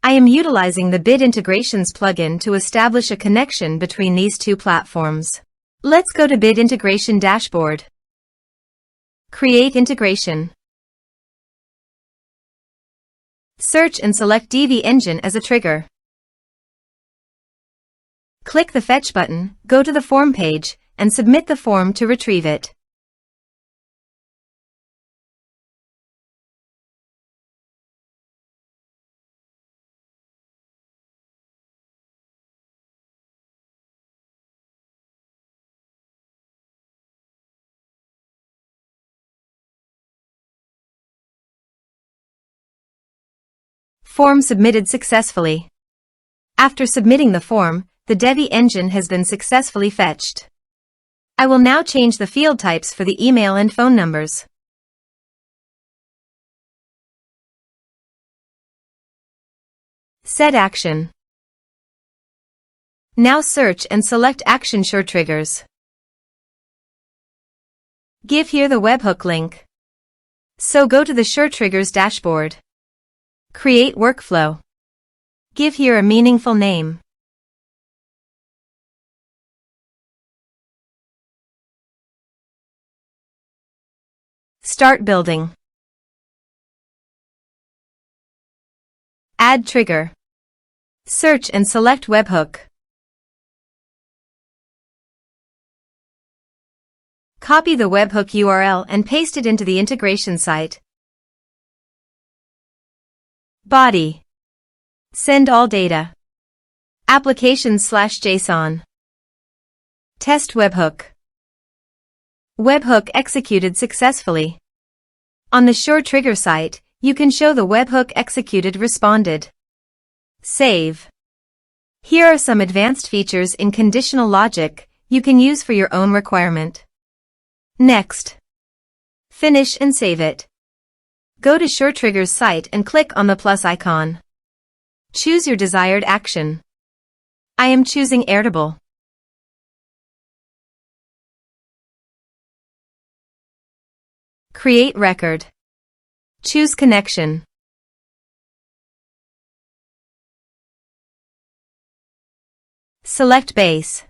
I am utilizing the Bit Integrations plugin to establish a connection between these two platforms. Let's go to Bit Integration Dashboard. Create integration. Search and select Divi Engine as a trigger. Click the Fetch button, go to the form page, and submit the form to retrieve it. Form submitted successfully. After submitting the form, the Divi engine has been successfully fetched. I will now change the field types for the email and phone numbers. Set action. Now search and select Action SureTriggers. Give here the webhook link. So go to the SureTriggers dashboard. Create workflow. Give here a meaningful name. Start building. Add trigger. Search and select webhook. Copy the webhook URL and paste it into the integration site. Body. Send all data. Applications/JSON. Test webhook. Webhook executed successfully. On the SureTrigger site, you can show the webhook executed responded. Save. Here are some advanced features in conditional logic you can use for your own requirement. Next. Finish and save it. Go to SureTriggers site and click on the plus icon. Choose your desired action. I am choosing Airtable. Create record. Choose connection. Select base.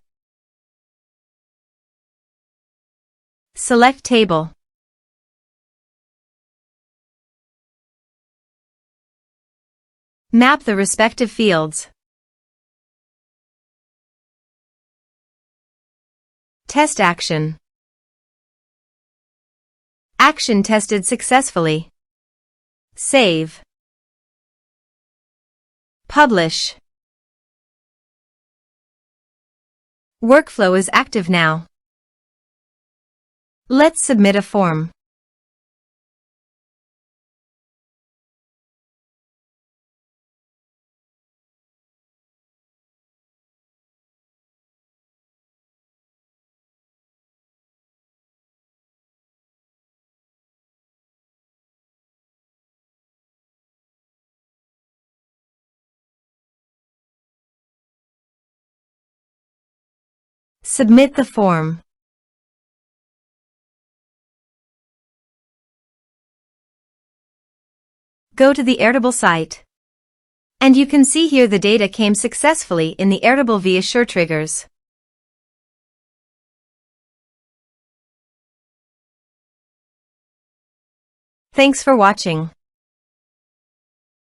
Select table. Map the respective fields. Test action. Action tested successfully. Save. Publish. Workflow is active now. Let's submit a form. Submit the form. Go to the Airtable site. And you can see here the data came successfully in the Airtable via SureTriggers. Thanks for watching.